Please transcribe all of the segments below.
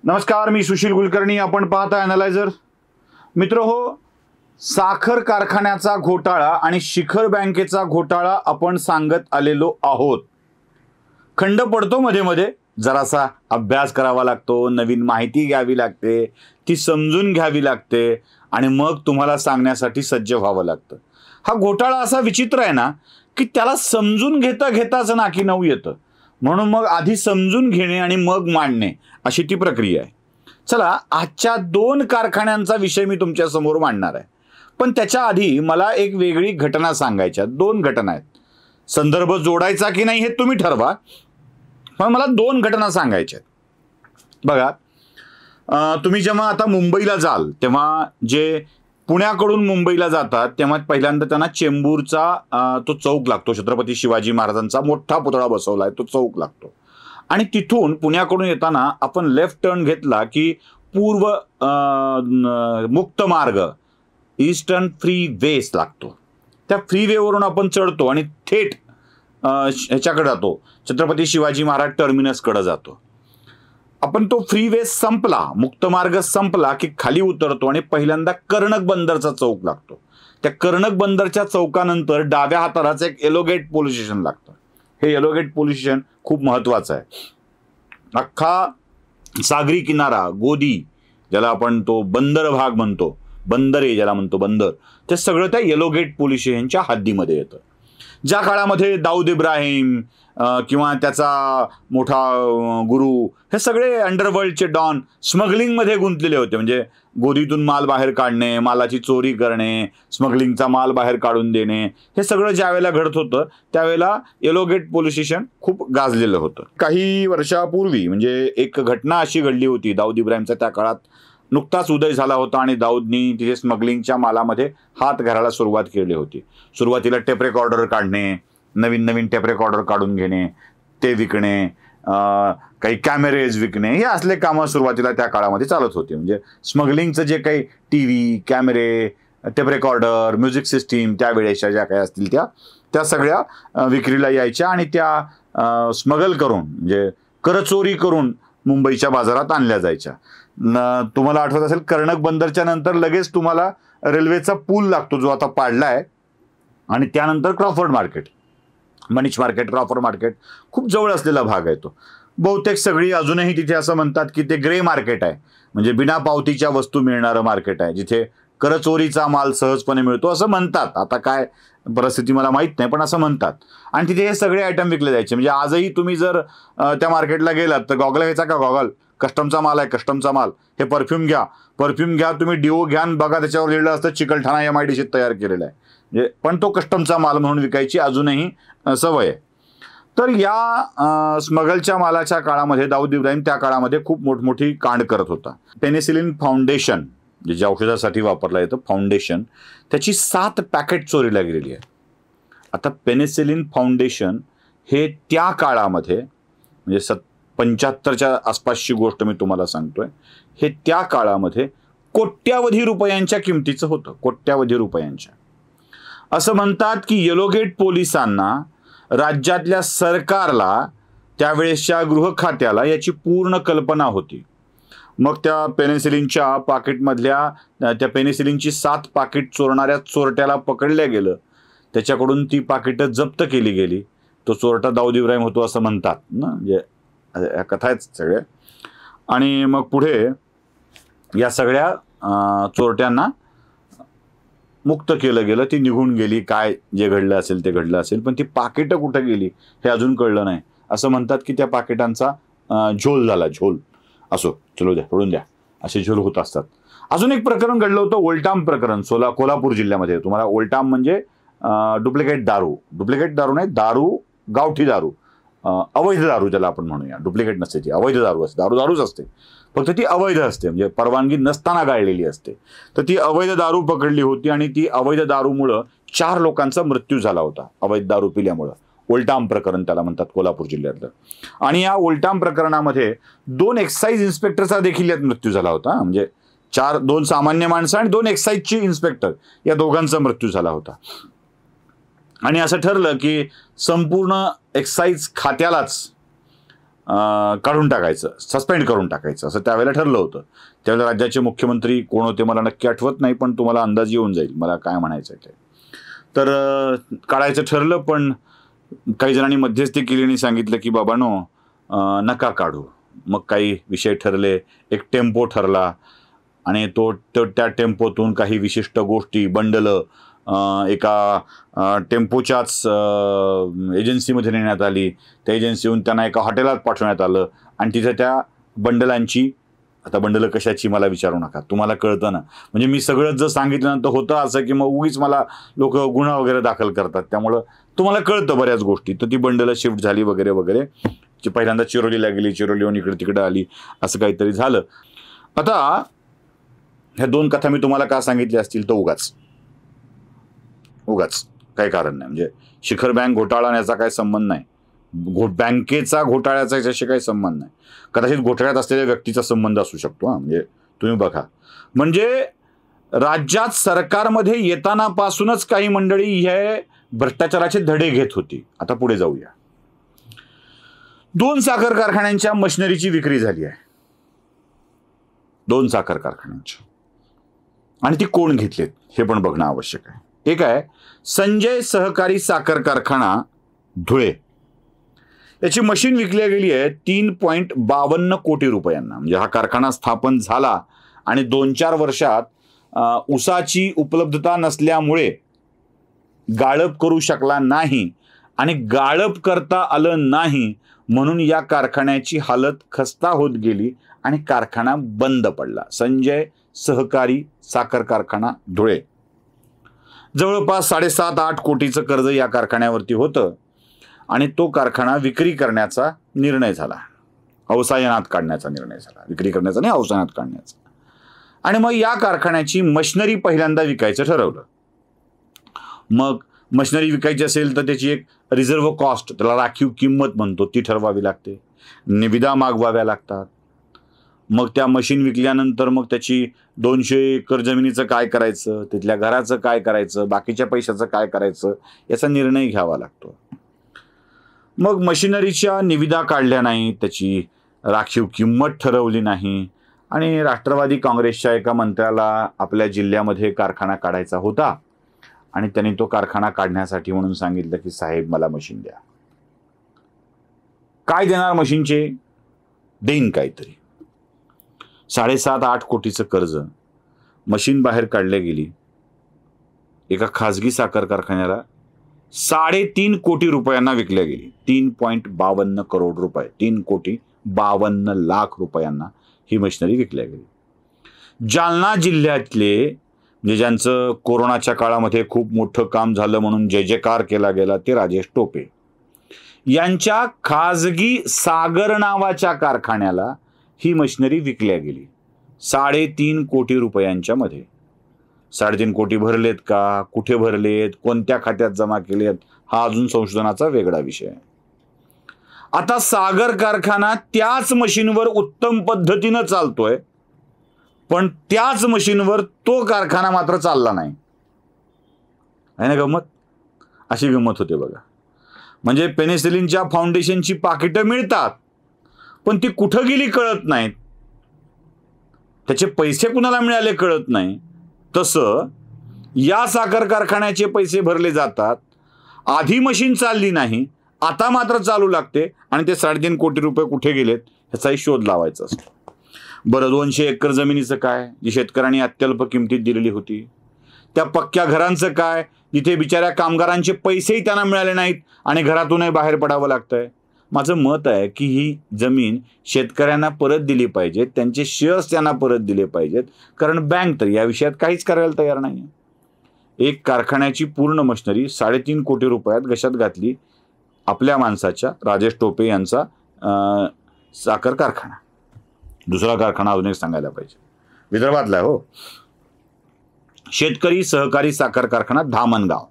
नमस्कार, मी सुशील कुलकर्णी. आपण पाहता ॲनालायझर. मित्र हो, साखर कारखान्याचा घोटाळा आणि शिखर बँकेचा घोटाळा आपण सांगत आलेलो आहोत. खंड पडतो मध्ये मध्ये, जरासा अभ्यास करावा लागतो, नवीन माहिती घ्यावी लागते, ती समजून घ्यावी लागते आणि मग तुम्हाला सांगण्यासाठी सज्ज व्हावं लागतं. हा घोटाळा असा विचित्र आहे ना की त्याला समजून घेता घेताच नाकी नऊ येतं. म्हणून मग आधी समजून घेणे आणि मग मांडणे अशी ती प्रक्रिया आहे. चला, आजच्या 2 कारखान्यांचा विषय मी तुमच्या समोर मांडणार आहे. पण त्याच्या आधी मला एक वेगळी घटना सांगायच्या. 2 घटना आहेत. संदर्भ जोडायचा की नाही हे तुम्ही ठरवा, पण मला 2 घटना सांगायच्या आहेत. बघा, तुम्ही जेव्हा आता मुंबईला जाल तेव्हा जे पुण्याकडून मुंबईला जातात तेव्हा पहिल्यांदा त्यांना चेंबूरचा तो चौक लागतो. छत्रपती शिवाजी महाराजांचा मोठा पुतळा बसवलाय, तो चौक लागतो. आणि तिथून पुण्याकडून येताना आपण लेफ्ट टर्न घेतला की पूर्व मुक्त मार्ग, ईस्टर्न फ्री वेस लागतो. त्या फ्रीवेवरून आपण चढतो आणि थेट ह्याच्याकडे जातो, छत्रपती शिवाजी महाराज टर्मिनसकडे जातो. आपण तो फ्रीवे संपला, मुक्त मार्ग संपला की खाली उतरतो आणि पहिल्यांदा कर्णक बंदरचा चौक लागतो. त्या कर्णक बंदरच्या चौकानंतर डाव्या हातालाच एक येलोगेट पोलीस स्टेशन लागतं. हे येलोगेट पोलीस स्टेशन खूप महत्वाचं आहे. अख्खा सागरी किनारा, गोदी ज्याला आपण तो बंदर भाग म्हणतो, बंदरे ज्याला म्हणतो बंदर, ते सगळं त्या येलोगेट पोलीस स्टेशनच्या हद्दीमध्ये येतं. ज्या काळामध्ये दाऊद इब्राहिम किंवा त्याचा मोठा गुरु हे सगळे अंडरवर्ल्डचे डॉन स्मगलिंगमध्ये गुंतलेले होते. म्हणजे गोदीतून माल बाहेर काढणे, मालाची चोरी करणे, स्मगलिंगचा माल बाहेर काढून देणे, हे सगळं ज्या वेळेला घडत होतं त्यावेळेला येलोगेट पोलीस स्टेशन खूप गाजलेलं होतं. काही वर्षापूर्वी म्हणजे एक घटना अशी घडली होती. दाऊद इब्राहिमचा त्या काळात नुकताच उदय झाला होता आणि दाऊदनी तिथे स्मगलिंगच्या मालामध्ये हात घालायला सुरुवात केली होती. सुरुवातीला टेप रेकॉर्डर काढणे, नवीन टेप रेकॉर्डर काढून घेणे, ते विकणे, काही कॅमेरेज विकणे, हे असले कामं सुरुवातीला त्या काळामध्ये चालत होते. म्हणजे स्मगलिंगचं जे काही टीव्ही, कॅमेरे, टेप रेकॉर्डर, म्युझिक सिस्टीम त्यावेळेच्या ज्या काही असतील त्या सगळ्या विक्रीला यायच्या आणि त्या स्मगल करून म्हणजे करचोरी करून मुंबईच्या बाजारात आणल्या जायच्या. तुम्हाला आठवत असेल, कर्णक बंदरच्या नंतर लगेच तुम्हाला रेल्वेचा पूल लागतो जो आता पाडला आहे, आणि त्यानंतर Crawford market, Manish market, Crawford market खूप जवळ असलेला भाग आहे तो. बहुतेक सगळी अजूनही तिथे असं म्हणतात की ते ग्रे मार्केट आहे, म्हणजे बिना पावतीच्या वस्तू मिळणारं मार्केट आहे, जिथे करचोरीचा माल सहजपणे मिळतो असं म्हणतात. आता काय परिस्थिती मला माहीत नाही, पण असं म्हणतात. आणि तिथे हे सगळे आयटम विकले जायचे. म्हणजे आजही तुम्ही जर त्या मार्केटला गेलात तर गॉगल घ्यायचा का, गॉगल कस्टमचा माल आहे, कस्टमचा माल. हे परफ्यूम घ्या, तुम्ही डिओ घ्या, बघा त्याच्यावर लिहिलं असतं चिकलठाणा MIDC तयार केलेला आहे. म्हणजे पण तो कस्टमचा माल म्हणून विकायची अजूनही सवय आहे. तर या स्मगलच्या मालाच्या काळामध्ये दाऊद इब्राहिम त्या काळामध्ये खूप मोठमोठी कांड करत होता. पेनिसिलिन फाउंडेशन, जे औषधासाठी वापरलं येतं फाउंडेशन, त्याची 7 पॅकेट चोरीला गेलेली आहे. आता पेनिसिलिन फाउंडेशन हे त्या काळामध्ये म्हणजे 75च्या आसपासची गोष्ट मी तुम्हाला सांगतोय, हे त्या काळामध्ये कोट्यावधी रुपयांच्या किमतीचं होतं, कोट्यावधी रुपयांच्या. असं म्हणतात की येलोगेट पोलिसांना, राज्यातल्या सरकारला, त्यावेळेसच्या गृह खात्याला याची पूर्ण कल्पना होती. मग त्या पेनिसिलिनच्या पाकिटमधल्या त्या पेनिसिलिनची 7 पाकिट चोरणाऱ्या चोरट्याला पकडलं गेलं. त्याच्याकडून ती पाकिटं जप्त केली गेली. तो चोरटा दाऊद इब्राहिम होतो असं म्हणतात ना, म्हणजे ह्या कथा आहेत सगळ्या. आणि मग पुढे या सगळ्या चोरट्यांना मुक्त केलं गेलं. ती निघून गेली, काय जे घडलं असेल ते घडलं असेल, पण ती पाकिटं कुठं गेली हे अजून कळलं नाही. असं म्हणतात की त्या पाकिटांचा झोल झाला, झोल. असो, चलो द्या, सोडून द्या, असे झोल होत असतात. अजून एक प्रकरण घडलं होतं, ओल्टाम प्रकरण, कोल्हापूर जिल्ह्यामध्ये. तुम्हाला ओल्टाम म्हणजे डुप्लिकेट दारू नाही, दारू, गावठी दारू, अवैध दारू ज्याला आपण म्हणूया. डुप्लिकेट नसते ती, अवैध दारू असते. दारूच असते, फक्त ती अवैध असते, म्हणजे परवानगी नसताना गाळलेली असते. तर ती अवैध दारू पकडली होती आणि ती अवैध दारूमुळं 4 लोकांचा मृत्यू झाला होता, अवैध दारू पिल्यामुळं. ओल्टाम प्रकरण त्याला म्हणतात, कोल्हापूर जिल्ह्यातलं. आणि या ओल्टाम प्रकरणामध्ये 2 एक्साईज इन्स्पेक्टरचा देखील यात मृत्यू झाला होता. म्हणजे 2 सामान्य माणसं आणि 2 एक्साईजची इन्स्पेक्टर, या दोघांचा मृत्यू झाला होता. आणि असं ठरलं की संपूर्ण एक्साईज खात्यालाच काढून टाकायचं, सस्पेंड करून टाकायचं असं त्यावेळेला ठरलं होतं. त्यावेळेला राज्याचे मुख्यमंत्री कोण होते मला नक्की आठवत नाही, पण तुम्हाला अंदाज येऊन जाईल मला काय म्हणायचं आहे ते. तर काढायचं ठरलं, पण काही जणांनी मध्यस्थी केली आणि सांगितलं की बाबांनो नका काढू. मग काही विषय ठरले, एक टेम्पो ठरला आणि त्या टेम्पोतून काही विशिष्ट गोष्टी बंडलं एका टेम्पोच्याच एजन्सीमध्ये नेण्यात आली. त्या एजन्सीहून त्यांना एका हॉटेलात पाठवण्यात आलं आणि तिथे त्या बंडलांची, आता बंडलं कशाची मला विचारू नका, तुम्हाला कळतं ना. म्हणजे मी सगळं जर सांगितलं तर होतं असं की मग उगीच मला लोक गुन्हा वगैरे दाखल करतात, त्यामुळं तुम्हाला कळतं बऱ्याच गोष्टी. तर ती बंडलं शिफ्ट झाली वगैरे वगैरे. पहिल्यांदा चिरोलीला गेली, चिरोलीहून इकडे तिकडे आली, असं काहीतरी झालं. आता ह्या 2 कथा मी तुम्हाला का सांगितल्या असतील तर उगाच काही कारण नाही. म्हणजे शिखर बँक घोटाळा याचा काही संबंध नाही, बँकेचा घोटाळ्याचा याच्याशी काही संबंध नाही. कदाचित घोटाळ्यात असलेल्या व्यक्तीचा संबंध असू शकतो. म्हणजे तुम्ही बघा, म्हणजे राज्यात सरकारमध्ये येताना पासूनच काही मंडळी हे भ्रष्टाचाराचे धडे घेत होती. आता पुढे जाऊया. 2 साखर कारखान्यांच्या मशिनरीची विक्री झाली आहे, 2 साखर कारखान्यांची, आणि ती कोण घेतलेत हे पण बघणं आवश्यक आहे. एक आहे संजय सहकारी साखर कारखाना धुळे. याची मशीन विकली गेली आहे 3.52 कोटी रुपयांना. म्हणजे हा कारखाना स्थापन झाला आणि 2-4 वर्षात ऊसाची उपलब्धता नसल्यामुळे गाळप करू शकला नाही आणि गाळप करता आलं नाही म्हणून या कारखान्याची हालत खस्ता होत गेली आणि कारखाना बंद पडला. संजय सहकारी साखर कारखाना धुळे. जवळपास 7.5-8 कोटीचं कर्ज या कारखान्यावरती होतं आणि तो कारखाना विक्री करण्याचा निर्णय झाला, अवसायनात काढण्याचा निर्णय झाला. विक्री करण्याचा नाही, अवसायनात काढण्याचा. आणि मग या कारखान्याची मशिनरी पहिल्यांदा विकायचं ठरवलं. मग मशिनरी विकायची असेल तर त्याची एक रिझर्व्ह कॉस्ट, त्याला राखीव किंमत म्हणतो, ती ठरवावी लागते. निविदा मागवाव्या लागतात. मग त्या मशीन विकल्यानंतर मग त्याची 200 एकर जमिनीचं काय करायचं, तिथल्या घराचं काय करायचं, बाकीच्या पैशाचं काय करायचं, याचा निर्णय घ्यावा लागतो. मग मशिनरीच्या निविदा काढल्या नाही, त्याची राखीव किंमत ठरवली नाही आणि राष्ट्रवादी काँग्रेसच्या एका मंत्र्याला आपल्या जिल्ह्यामध्ये कारखाना काढायचा होता आणि त्यांनी तो कारखाना काढण्यासाठी म्हणून सांगितलं की साहेब मला मशीन द्या. काय देणार मशीनचे? देईन काहीतरी. 7.5-8 कोटीचं कर्ज, मशीन बाहेर काढल्या गेली. एका खाजगी साखर कारखान्याला 3.5 कोटी रुपयांना विकल्या गेली. 3.52 करोड रुपये, 3,52 लाख रुपयांना ही मशिनरी विकल्या गेली. जालना जिल्ह्यातले म्हणजे ज्यांचं कोरोनाच्या काळामध्ये खूप मोठं काम झालं म्हणून जय जयकार केला गेला ते राजेश टोपे यांच्या खाजगी सागर नावाच्या कारखान्याला ही मशिनरी विकल्या गेली 3.5 कोटी रुपयांच्या मध्ये. 3.5 कोटी भरलेत का, कुठे भरलेत, कोणत्या खात्यात जमा केलेत, हा अजून संशोधनाचा वेगळा विषय आहे. आता सागर कारखाना त्याच मशीनवर उत्तम पद्धतीनं चालतोय, पण त्याच मशीनवर तो कारखाना मात्र चालला नाही. आहे ना गंमत? अशी गंमत होते बघा. म्हणजे पेनिसिलिनच्या फाउंडेशनची पाकिटं मिळतात, पण ती कुठं गेली कळत नाहीत, त्याचे पैसे कुणाला मिळाले कळत नाही. तसं या साखर कारखान्याचे पैसे भरले जातात, आधी मशीन चालली नाही, आता मात्र चालू लागते आणि ते 3.5 कोटी रुपये कुठे गेलेत ह्याचाही शोध लावायचा असतो. बरं, 200 एकर जमिनीचं काय, जी शेतकऱ्यांनी अत्यल्प किमतीत दिलेली होती? त्या पक्क्या घरांचं काय, जिथे बिचाऱ्या कामगारांचे पैसेही त्यांना मिळाले नाहीत आणि घरातूनही बाहेर पडावं लागतंय? माझं मत आहे की ही जमीन शेतकऱ्यांना परत दिली पाहिजे, त्यांचे शेअर्स त्यांना परत दिले पाहिजेत, कारण बँक तर या विषयात काहीच करायला तयार नाही. एक कारखान्याची पूर्ण मशिनरी 3.5 कोटी रुपयात घशात घातली आपल्या माणसाच्या, राजेश टोपे यांचा साखर कारखाना. दुसरा कारखाना अजून एक सांगायला पाहिजे, विदर्भातला हो, शेतकरी सहकारी साखर कारखाना धामणगाव.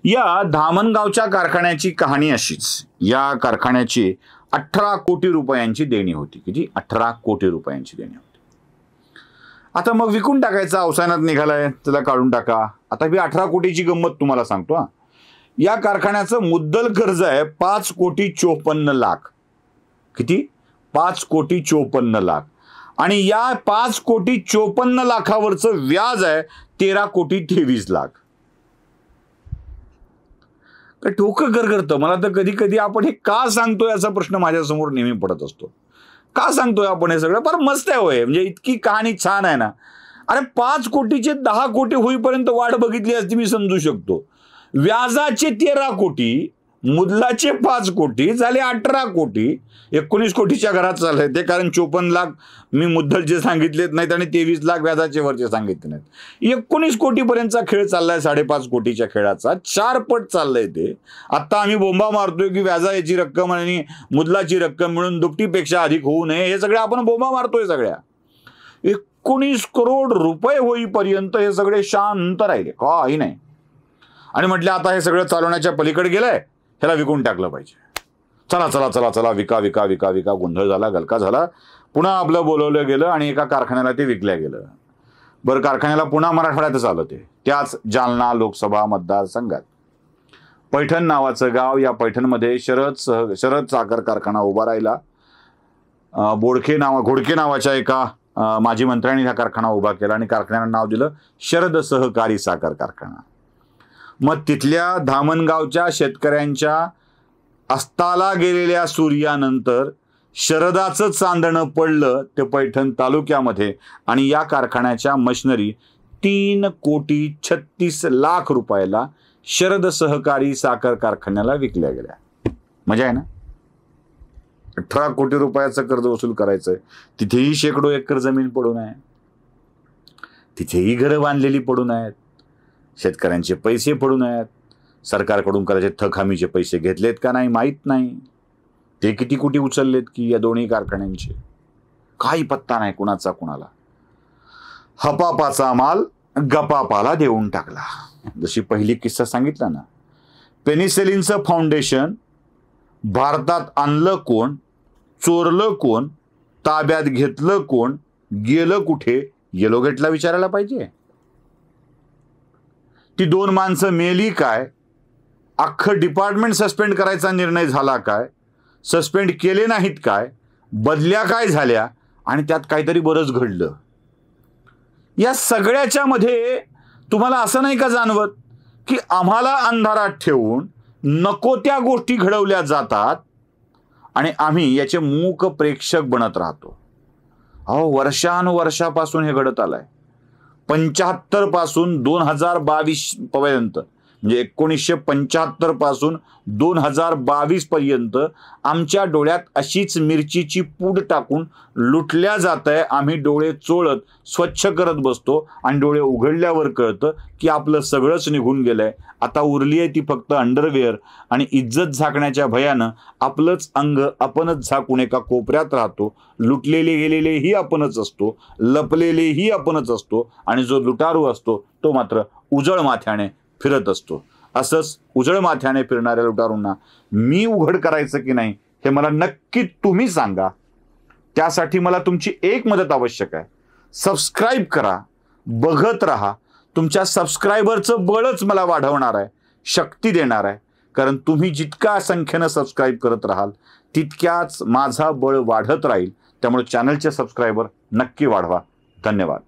या धामणगावच्या कारखान्याची कहाणी अशीच. या कारखान्याची 18 कोटी रुपयांची देणी होती. किती? 18 कोटी रुपयांची देणी होती. आता मग विकून टाकायचा, अवसानात निघालाय, त्याला काढून टाका. आता ही 18 कोटीची गंमत तुम्हाला सांगतो. या कारखान्याचं मुद्दल कर्ज आहे 5,54,00,000. किती? 5,54,00,000 आणि या 5,54,00,000वरचं व्याज आहे 13,23,00,000. डोकं गरगरतं. मला तर कधी कधी आपण हे का सांगतोय असा प्रश्न माझ्यासमोर नेहमी पडत असतो. का सांगतोय आपण हे सगळं? फार मस्त आहे होय, म्हणजे इतकी कहाणी छान आहे ना. अरे 5 कोटीचे 10 कोटी होईपर्यंत वाट बघितली असती मी समजू शकतो. व्याजाचे 13 कोटी, मुदलाचे 5 कोटी झाले 18 कोटी. 19 कोटीच्या घरात चाललंय ते, कारण 54,00,000 मी मुद्दलचे सांगितलेत नाहीत आणि 23,00,000 व्याजाचे वरचे सांगितले नाहीत. 19 कोटीपर्यंतचा खेळ चाललाय 5.5 कोटीच्या खेळाचा. 4 पट चाललंय ते. आता आम्ही बोंबा मारतोय की व्याजाची रक्कम आणि मुदलाची रक्कम मिळून दुपटीपेक्षा अधिक होऊ नये. हे सगळे आपण बोंबा मारतोय सगळ्या. 19 करोड रुपये होईपर्यंत हे सगळे शांत राहिले, काही नाही. आणि म्हटलं आता हे सगळं चालवण्याच्या पलीकडे गेलंय, ह्याला विकून टाकलं पाहिजे. चला चला चला चला विका विका विका विका. गोंधळ झाला, गलका झाला. पुन्हा आपलं बोलवलं गेलं आणि एका कारखान्याला ते विकल्या गेलं. बरं, कारखान्याला पुन्हा मराठवाड्यातच आलं ते, त्याच जालना लोकसभा मतदारसंघात. पैठण नावाचं गाव, या पैठणमध्ये शरद साखर कारखाना उभा राहिला. घोडके नावाच्या एका माजी मंत्र्यांनी हा कारखाना उभा केला आणि कारखान्याला नाव दिलं शरद सहकारी साखर कारखाना. मग तिथल्या धामणगावच्या शेतकऱ्यांच्या अस्ताला गेलेल्या सूर्यानंतर शरदाचं चांदणं पडलं ते पैठण तालुक्यामध्ये आणि या कारखान्याच्या मशिनरी 3,36,00,000 रुपयाला शरद सहकारी साखर कारखान्याला विकल्या गेल्या. मजा आहे ना. 18 कोटी रुपयाचं कर्ज वसूल करायचंय. तिथेही शेकडो एकर जमीन पडून आहे, तिथेही घरं बांधलेली पडून आहेत, शेतकऱ्यांचे पैसे पडून आहेत. सरकारकडून करायचे थक हमीचे पैसे घेतलेत का नाही माहीत नाही. ते किती कोटी उचललेत की या दोन्ही कारखान्यांचे, काही पत्ता नाही कुणाचा कुणाला. हपापाचा माल गपापाला देऊन टाकला. जशी पहिली किस्सा सांगितला ना, पेनिसिलिनचं फाउंडेशन भारतात आणलं कोण, चोरलं कोण, ताब्यात घेतलं कोण, गेलं कुठे, येलो गेटला विचारायला पाहिजे. ती 2 माणसं मेली काय, अख्खं डिपार्टमेंट सस्पेंड करायचा निर्णय झाला काय, सस्पेंड केले नाहीत काय, बदल्या काय झाल्या आणि त्यात काहीतरी बरंच घडलं. या सगळ्याच्या मध्ये तुम्हाला असं नाही का जाणवत की आम्हाला अंधारात ठेवून नको त्या गोष्टी घडवल्या जातात आणि आम्ही याचे मूक प्रेक्षक बनत राहतो. अहो, वर्षानुवर्षापासून हे घडत आलंय. 75 पासून 2022 पर्यंत, म्हणजे 1975 पासून 2022 पर्यंत आमच्या डोळ्यात अशीच मिरचीची पूड टाकून लुटल्या जात आहे. आम्ही डोळे चोळत स्वच्छ करत बसतो आणि डोळे उघडल्यावर कळतं की आपलं सगळंच निघून गेलंय. आता उरली आहे ती फक्त अंडरवेअर आणि इज्जत झाकण्याच्या भयानं आपलंच अंग आपणच झाकून एका कोपऱ्यात राहतो. लुटलेले गेलेलेही आपणच असतो, लपलेलेही आपणच असतो आणि जो लुटारू असतो तो मात्र उजळ माथ्याने फिरत असतो. असंच उजळ माथ्याने फिरणाऱ्या लुटारूंना मी उघड करायचं की नाही हे मला नक्की तुम्ही सांगा. त्यासाठी मला तुमची एक मदत आवश्यक आहे. सबस्क्राईब करा, बघत राहा. तुमच्या सबस्क्रायबरचं बळच मला वाढवणार आहे, शक्ती देणार आहे. कारण तुम्ही जितक्या संख्येनं सबस्क्राईब करत राहाल तितक्याच माझा बळ वाढत राहील. त्यामुळे चॅनलचे सबस्क्रायबर नक्की वाढवा. धन्यवाद.